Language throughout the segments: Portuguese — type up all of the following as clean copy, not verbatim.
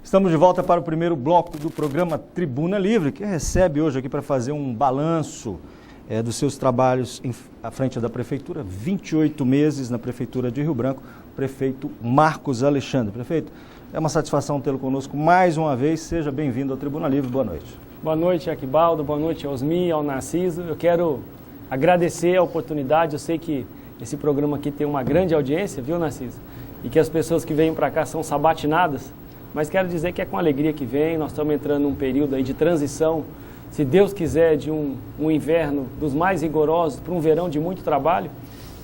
Estamos de volta para o primeiro bloco do programa Tribuna Livre, que recebe hoje aqui para fazer um balanço dos seus trabalhos à frente da Prefeitura, 28 meses na Prefeitura de Rio Branco, prefeito Marcos Alexandre. Prefeito, é uma satisfação tê-lo conosco mais uma vez, seja bem-vindo ao Tribuna Livre, boa noite. Boa noite, Aquibaldo, boa noite, Osmi, ao Narciso. Eu quero agradecer a oportunidade, eu sei que esse programa aqui tem uma grande audiência, viu, Narciso? E que as pessoas que vêm para cá são sabatinadas, mas quero dizer que é com alegria que vem, nós estamos entrando num período aí de transição, se Deus quiser, de um inverno dos mais rigorosos para um verão de muito trabalho,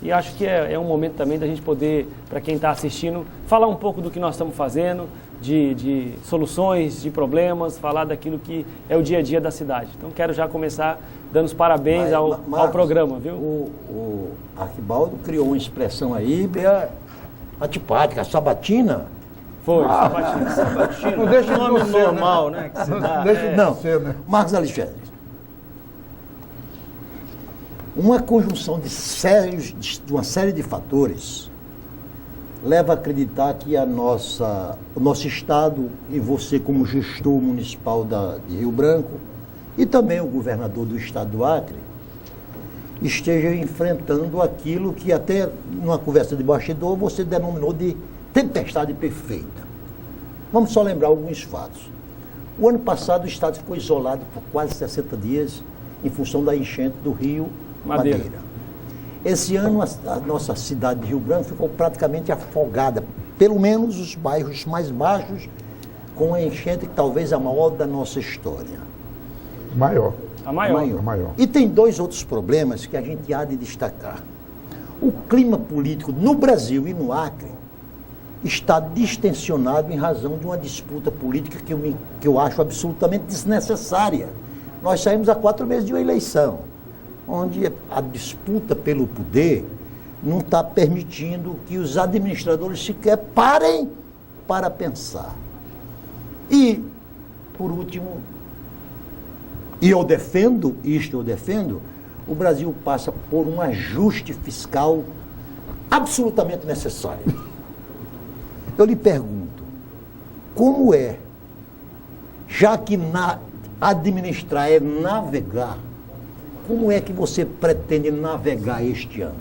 e acho que é um momento também da gente poder, para quem está assistindo, falar um pouco do que nós estamos fazendo, de soluções, de problemas, falar daquilo que é o dia a dia da cidade. Então quero já começar dando os parabéns ao programa, viu? O Aquibaldo criou uma expressão aí bem antipática, sabatina. Foi, sabatina. Não deixa o nome normal, né? Que se dá, não, Marcos Alexandre. Uma conjunção de uma série de fatores leva a acreditar que o nosso Estado e você como gestor municipal de Rio Branco e também o governador do Estado do Acre esteja enfrentando aquilo que até numa conversa de bastidor você denominou de tempestade perfeita. Vamos só lembrar alguns fatos. O ano passado o Estado ficou isolado por quase 60 dias em função da enchente do rio Madeira. Esse ano a nossa cidade de Rio Branco ficou praticamente afogada, pelo menos os bairros mais baixos, com a enchente que talvez a maior da nossa história. A maior. E tem dois outros problemas que a gente há de destacar. O clima político no Brasil e no Acre está distensionado em razão de uma disputa política que eu acho absolutamente desnecessária. Nós saímos há 4 meses de uma eleição, onde a disputa pelo poder não está permitindo que os administradores sequer parem para pensar. E, por último, eu defendo, o Brasil passa por um ajuste fiscal absolutamente necessário. Eu lhe pergunto, como é, já que administrar é navegar, como é que você pretende navegar este ano?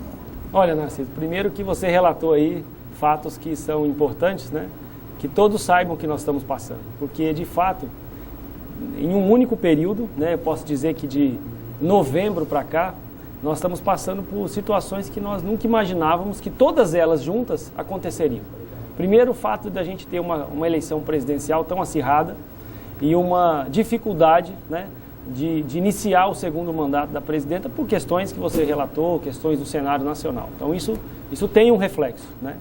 Olha, Narciso, primeiro que você relatou aí fatos que são importantes, né? Que todos saibam que nós estamos passando, porque de fato, em um único período, né, eu posso dizer que de novembro para cá, nós estamos passando por situações que nós nunca imaginávamos que todas elas juntas aconteceriam. Primeiro, o fato da gente ter uma eleição presidencial tão acirrada e uma dificuldade, né, de iniciar o segundo mandato da presidenta por questões que você relatou, questões do cenário nacional. Então isso tem um reflexo, né?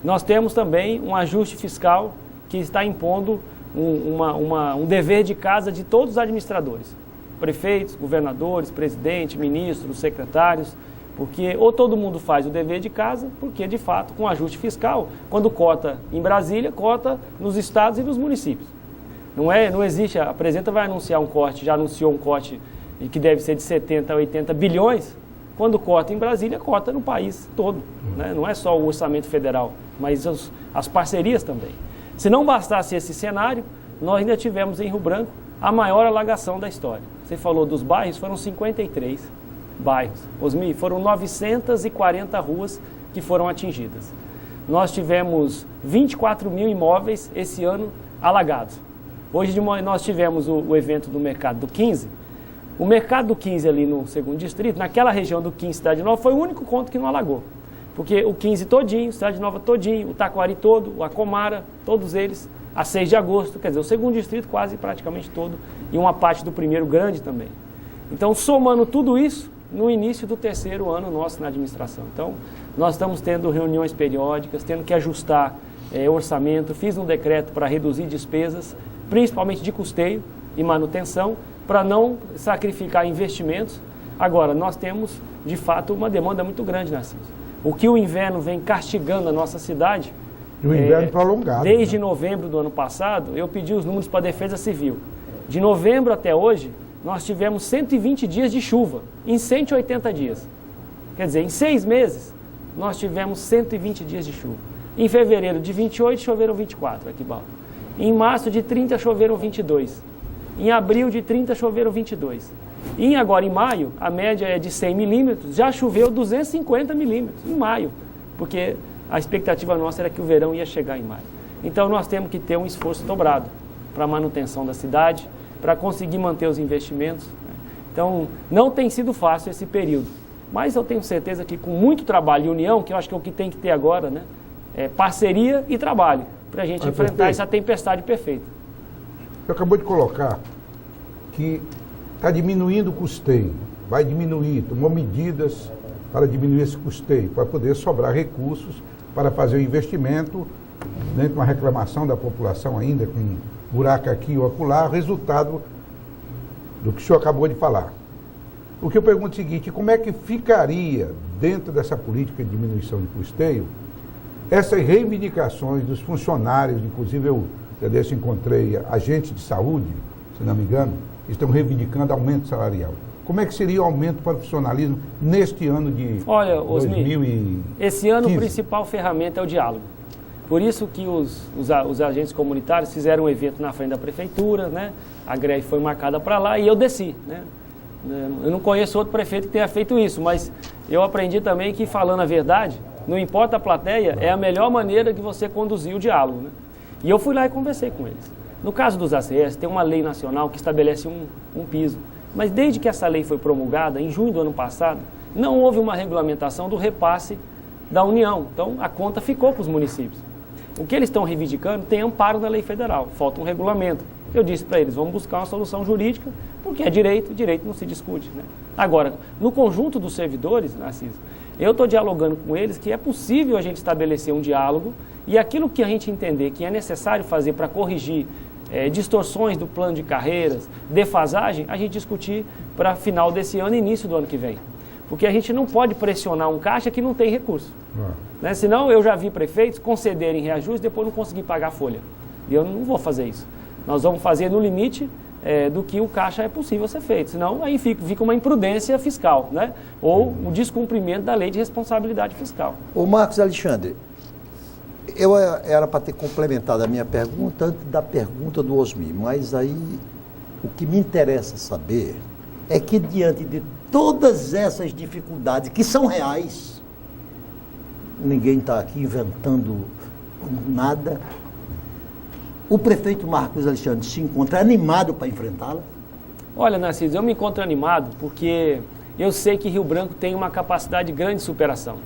Nós temos também um ajuste fiscal que está impondo um dever de casa de todos os administradores, prefeitos, governadores, presidente, ministros, secretários, porque ou todo mundo faz o dever de casa, porque de fato com ajuste fiscal, quando cota em Brasília, cota nos estados e nos municípios. Não existe, a presidenta vai anunciar um corte, já anunciou um corte que deve ser de 70 a 80 bilhões, quando cota em Brasília, cota no país todo, né? Não é só o orçamento federal, mas as parcerias também. Se não bastasse esse cenário, nós ainda tivemos em Rio Branco a maior alagação da história. Você falou dos bairros, foram 53 bairros. Osmi, foram 940 ruas que foram atingidas. Nós tivemos 24 mil imóveis esse ano alagados. Hoje de manhã nós tivemos o evento do Mercado do 15. O Mercado do 15 ali no 2º Distrito, naquela região do 15, Cidade Nova, foi o único ponto que não alagou. Porque o 15 todinho, Cidade Nova todinho, o Taquari todo, o Acomara, todos eles, a 6 de agosto, quer dizer, o 2º Distrito quase praticamente todo e uma parte do 1º grande também. Então, somando tudo isso, no início do 3º ano nosso na administração. Então, nós estamos tendo reuniões periódicas, tendo que ajustar orçamento, fiz um decreto para reduzir despesas, principalmente de custeio e manutenção, para não sacrificar investimentos. Agora, nós temos, de fato, uma demanda muito grande, Narciso. O que o inverno vem castigando a nossa cidade... E o inverno prolongado. Desde novembro do ano passado, eu pedi os números para a Defesa Civil. De novembro até hoje, nós tivemos 120 dias de chuva, em 180 dias. Quer dizer, em 6 meses, nós tivemos 120 dias de chuva. Em fevereiro, de 28, choveram 24, Aquibaldo. Em março, de 30, choveram 22. Em abril, de 30, choveram 22. E agora, em maio, a média é de 100 milímetros, já choveu 250 milímetros em maio, porque a expectativa nossa era que o verão ia chegar em maio. Então, nós temos que ter um esforço dobrado para a manutenção da cidade, para conseguir manter os investimentos. Então, não tem sido fácil esse período, mas eu tenho certeza que com muito trabalho e união, que eu acho que é o que tem que ter agora, né, é parceria e trabalho, para a gente enfrentar essa tempestade perfeita. Você acabou de colocar que está diminuindo o custeio, vai diminuir, tomou medidas para diminuir esse custeio, para poder sobrar recursos para fazer o investimento, dentro de uma reclamação da população ainda, com buraco aqui ou acolá, resultado do que o senhor acabou de falar. O que eu pergunto é o seguinte, como é que ficaria, dentro dessa política de diminuição de custeio, essas reivindicações dos funcionários, inclusive eu desse encontrei agentes de saúde, se não me engano, estão reivindicando aumento salarial. Como é que seria o aumento do profissionalismo neste ano de 2015? Esse ano a principal ferramenta é o diálogo. Por isso que os agentes comunitários fizeram um evento na frente da prefeitura, né? A greve foi marcada para lá e eu desci, né? Eu não conheço outro prefeito que tenha feito isso, mas eu aprendi também que, falando a verdade, não importa a plateia, é a melhor maneira de você conduzir o diálogo, né? E eu fui lá e conversei com eles. No caso dos ACS, tem uma lei nacional que estabelece um piso, mas desde que essa lei foi promulgada, em junho do ano passado, não houve uma regulamentação do repasse da União. Então, a conta ficou para os municípios. O que eles estão reivindicando tem amparo da lei federal, falta um regulamento. Eu disse para eles, vamos buscar uma solução jurídica, porque é direito não se discute, né? Agora, no conjunto dos servidores, Narciso, eu estou dialogando com eles que é possível a gente estabelecer um diálogo e aquilo que a gente entender que é necessário fazer para corrigir distorções do plano de carreiras, defasagem, a gente discutir para final desse ano e início do ano que vem. Porque a gente não pode pressionar um caixa que não tem recurso. Né? Senão eu já vi prefeitos concederem reajuste e depois não conseguir pagar a folha. E eu não vou fazer isso. Nós vamos fazer no limite do que o caixa é possível ser feito. Senão aí fica uma imprudência fiscal, né? Ou o descumprimento da lei de responsabilidade fiscal. Ô Marcos Alexandre, eu era para ter complementado a minha pergunta antes da pergunta do Osmir, mas aí o que me interessa saber é que diante de todas essas dificuldades que são reais, ninguém está aqui inventando nada, o prefeito Marcos Alexandre se encontra animado para enfrentá-la? Olha, Narciso, eu me encontro animado porque eu sei que Rio Branco tem uma capacidade grande de superação.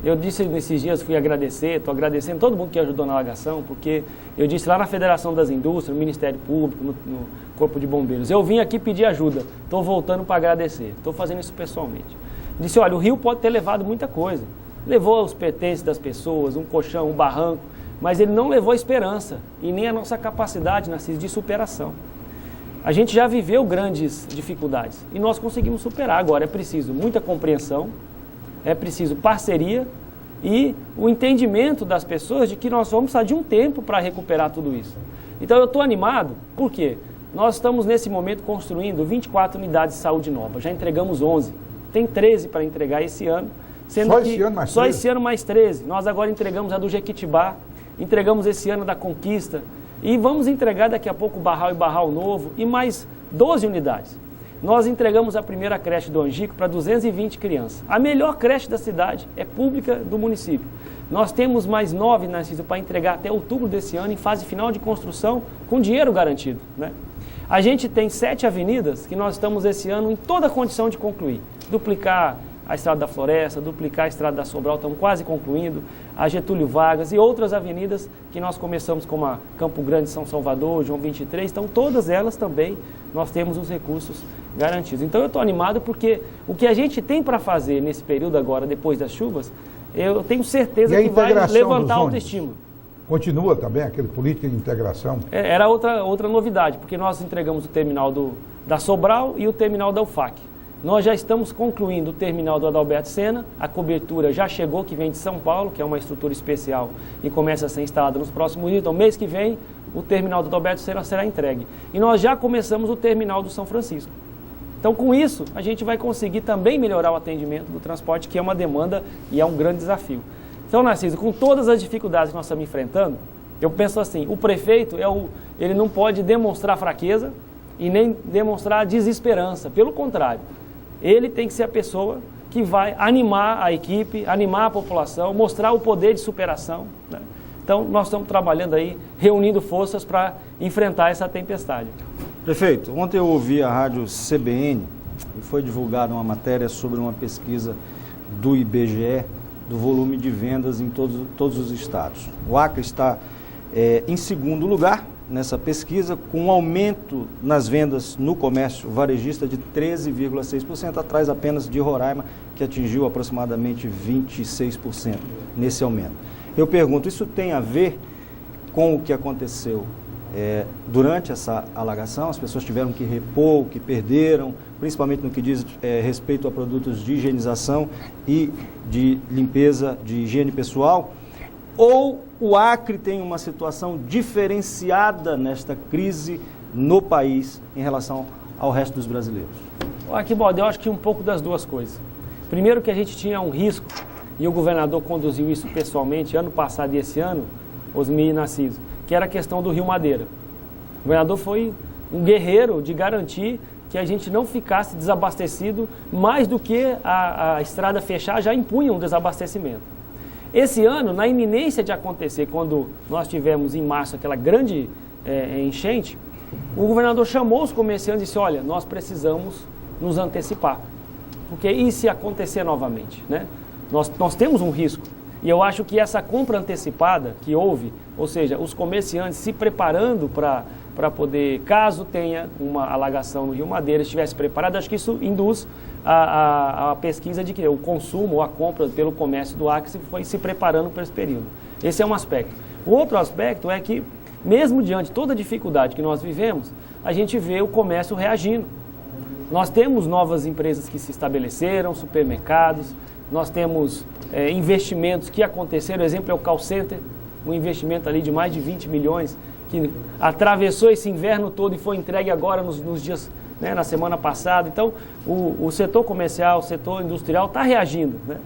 Eu disse nesses dias, fui agradecer, estou agradecendo todo mundo que ajudou na alagação, porque eu disse lá na Federação das Indústrias, no Ministério Público, no Corpo de Bombeiros, eu vim aqui pedir ajuda, estou voltando para agradecer, estou fazendo isso pessoalmente. Disse, olha, o Rio pode ter levado muita coisa, levou os pertences das pessoas, um colchão, um barranco, mas ele não levou a esperança e nem a nossa capacidade, Narciso, de superação. A gente já viveu grandes dificuldades e nós conseguimos superar. Agora é preciso muita compreensão, é preciso parceria e o entendimento das pessoas de que nós vamos precisar de um tempo para recuperar tudo isso. Então eu estou animado, por quê? Nós estamos nesse momento construindo 24 unidades de saúde novas, já entregamos 11, tem 13 para entregar esse ano. Sendo só que, esse ano mais 13? Só esse ano mais 13. Nós agora entregamos a do Jequitibá, entregamos esse ano da Conquista e vamos entregar daqui a pouco o Barral e Barral Novo e mais 12 unidades. Nós entregamos a primeira creche do Angico para 220 crianças. A melhor creche da cidade é pública do município. Nós temos mais 9, Narciso, para entregar até outubro desse ano em fase final de construção com dinheiro garantido, né? A gente tem 7 avenidas que nós estamos esse ano em toda a condição de concluir. Duplicar a Estrada da Floresta, duplicar a Estrada da Sobral, estamos quase concluindo, a Getúlio Vargas e outras avenidas que nós começamos como a Campo Grande, São Salvador, João 23, então todas elas também nós temos os recursos garantidos. Então eu estou animado porque o que a gente tem para fazer nesse período agora, depois das chuvas, eu tenho certeza que vai levantar a autoestima. Continua também aquela política de integração? Era outra novidade, porque nós entregamos o terminal da Sobral e o terminal da UFAC. Nós já estamos concluindo o terminal do Adalberto Senna, a cobertura já chegou, que vem de São Paulo, que é uma estrutura especial e começa a ser instalada nos próximos dias. Então, mês que vem, o terminal do Adalberto Senna será entregue. E nós já começamos o terminal do São Francisco. Então, com isso, a gente vai conseguir também melhorar o atendimento do transporte, que é uma demanda e é um grande desafio. Então, Narciso, com todas as dificuldades que nós estamos enfrentando, Eu penso assim, o prefeito, ele não pode demonstrar fraqueza e nem demonstrar desesperança. Pelo contrário, ele tem que ser a pessoa que vai animar a equipe, animar a população, mostrar o poder de superação, né? Então, nós estamos trabalhando aí, reunindo forças para enfrentar essa tempestade. Prefeito, ontem eu ouvi a rádio CBN e foi divulgada uma matéria sobre uma pesquisa do IBGE do volume de vendas em todos os estados. O Acre está em segundo lugar nessa pesquisa, com um aumento nas vendas no comércio varejista de 13,6%, atrás apenas de Roraima, que atingiu aproximadamente 26% nesse aumento. Eu pergunto, isso tem a ver com o que aconteceu durante essa alagação? As pessoas tiveram que repor o que perderam, principalmente no que diz respeito a produtos de higienização e de limpeza, de higiene pessoal? Ou o Acre tem uma situação diferenciada nesta crise no país em relação ao resto dos brasileiros? Arquibaldo, eu acho que um pouco das duas coisas. Primeiro que a gente tinha um risco, e o governador conduziu isso pessoalmente ano passado e esse ano, Osmir Narciso, que era a questão do Rio Madeira. O governador foi um guerreiro de garantir que a gente não ficasse desabastecido, mais do que a estrada fechar já impunha um desabastecimento. Esse ano, na iminência de acontecer, quando nós tivemos em março aquela grande enchente, o governador chamou os comerciantes e disse, olha, nós precisamos nos antecipar, porque e se acontecer novamente, né? Nós temos um risco. E eu acho que essa compra antecipada que houve, ou seja, os comerciantes se preparando para poder, caso tenha uma alagação no Rio Madeira, estivesse preparado, acho que isso induz a pesquisa de que o consumo ou a compra pelo comércio do Acre foi se preparando para esse período. Esse é um aspecto. O outro aspecto é que, mesmo diante de toda a dificuldade que nós vivemos, a gente vê o comércio reagindo. Nós temos novas empresas que se estabeleceram, supermercados, nós temos investimentos que aconteceram, o exemplo é o call center, um investimento ali de mais de 20 milhões, que atravessou esse inverno todo e foi entregue agora nos dias, né, na semana passada. Então, o setor comercial, o setor industrial está reagindo, né?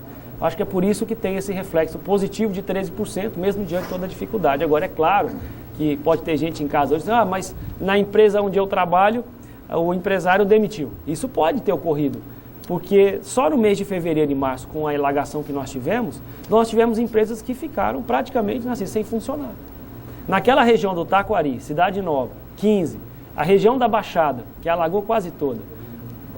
Acho que é por isso que tem esse reflexo positivo de 13%, mesmo diante de toda a dificuldade. Agora, é claro que pode ter gente em casa hoje dizendo, mas na empresa onde eu trabalho, o empresário demitiu. Isso pode ter ocorrido, porque só no mês de fevereiro e março, com a alagação que nós tivemos empresas que ficaram praticamente assim, sem funcionar. Naquela região do Taquari, Cidade Nova, 15, a região da Baixada, que alagou quase toda,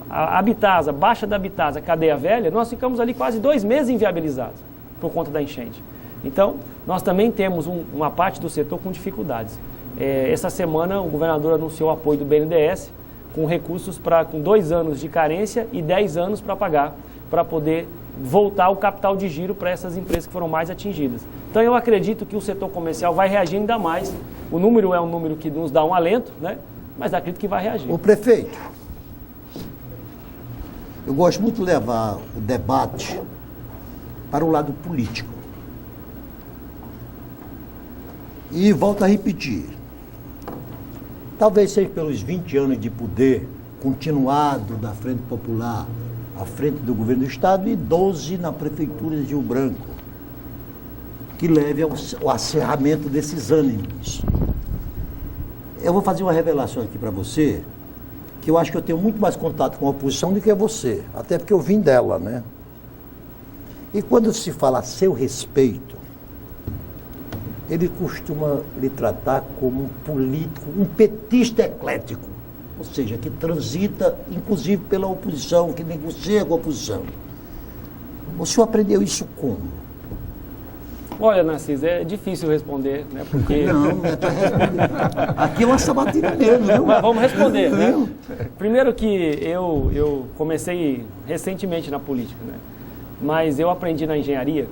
a Habitasa, Baixa da Habitasa, Cadeia Velha, nós ficamos ali quase 2 meses inviabilizados por conta da enchente. Então, nós também temos uma parte do setor com dificuldades. Essa semana, o governador anunciou o apoio do BNDES, com recursos com 2 anos de carência e 10 anos para pagar, para poder voltar o capital de giro para essas empresas que foram mais atingidas. Então eu acredito que o setor comercial vai reagir ainda mais. O número é um número que nos dá um alento, né? Mas acredito que vai reagir. O prefeito, eu gosto muito de levar o debate para o lado político. E volto a repetir, talvez seja pelos 20 anos de poder continuado da Frente Popular à frente do governo do Estado e 12 na Prefeitura de Rio Branco, que leve ao acerramento desses ânimos. Eu vou fazer uma revelação aqui para você, que eu acho que eu tenho muito mais contato com a oposição do que você, até porque eu vim dela, né? E quando se fala a seu respeito, ele costuma lhe tratar como um político, um petista eclético, ou seja, que transita, inclusive, pela oposição, que negocia com a oposição. O senhor aprendeu isso como? Olha, Narciso, é difícil responder, né? Porque... Não é para responder. Aqui é uma sabatina mesmo, viu? Mas vamos responder, né? Primeiro que eu comecei recentemente na política, né? Mas eu aprendi na engenharia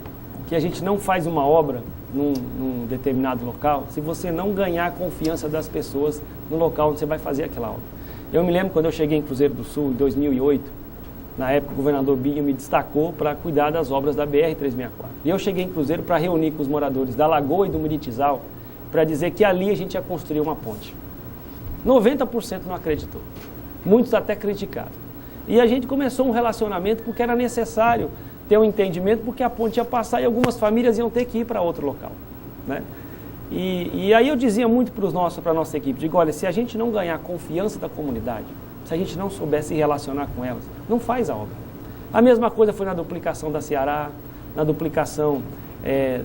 que a gente não faz uma obra num determinado local se você não ganhar a confiança das pessoas no local onde você vai fazer aquela obra. Eu me lembro quando eu cheguei em Cruzeiro do Sul, em 2008, na época o governador Binho me destacou para cuidar das obras da BR-364. E eu cheguei em Cruzeiro para reunir com os moradores da Lagoa e do Miritizal para dizer que ali a gente ia construir uma ponte. 90% não acreditou, muitos até criticaram. E a gente começou um relacionamento porque era necessário ter um entendimento, porque a ponte ia passar e algumas famílias iam ter que ir para outro local, né? E aí eu dizia muito para a nossa equipe, digo, olha, se a gente não ganhar a confiança da comunidade, se a gente não souber se relacionar com elas, não faz a obra. A mesma coisa foi na duplicação da Ceará, na duplicação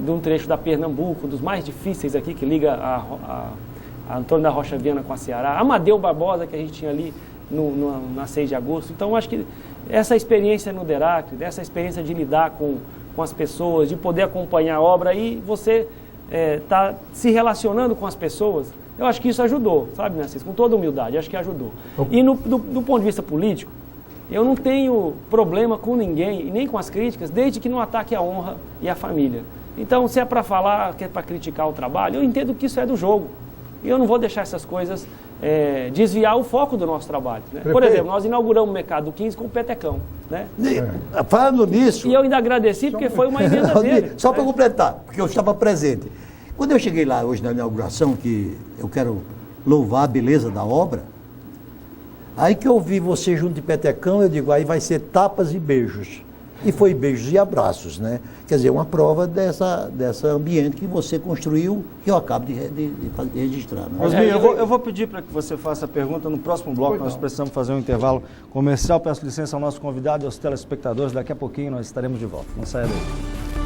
de um trecho da Pernambuco, dos mais difíceis aqui, que liga a Antônio da Rocha Viana com a Ceará, Amadeu Barbosa, que a gente tinha ali na 6 de agosto. Então, acho que essa experiência no DERAC, essa experiência de lidar com as pessoas, de poder acompanhar a obra e você tá se relacionando com as pessoas, eu acho que isso ajudou, sabe, Narciso? Com toda humildade, acho que ajudou. E do ponto de vista político, eu não tenho problema com ninguém, e nem com as críticas, desde que não ataque a honra e a família. Então, se é para falar, que é para criticar o trabalho, eu entendo que isso é do jogo. E eu não vou deixar essas coisas desviar o foco do nosso trabalho. Né? Por exemplo, nós inauguramos o Mercado 15 com o Petecão. Né? Falando nisso... E eu ainda agradeci porque foi uma emenda dele. Só para completar, porque eu estava presente. Quando eu cheguei lá hoje na inauguração, que eu quero louvar a beleza da obra, aí que eu vi você junto de Petecão, eu digo, aí vai ser tapas e beijos. E foi beijos e abraços, né? Quer dizer, uma prova dessa ambiente que você construiu, que eu acabo de registrar. Né? Osmir, eu vou pedir para que você faça a pergunta no próximo bloco. Nós precisamos fazer um intervalo comercial. Peço licença ao nosso convidado e aos telespectadores. Daqui a pouquinho nós estaremos de volta. Não saia daí.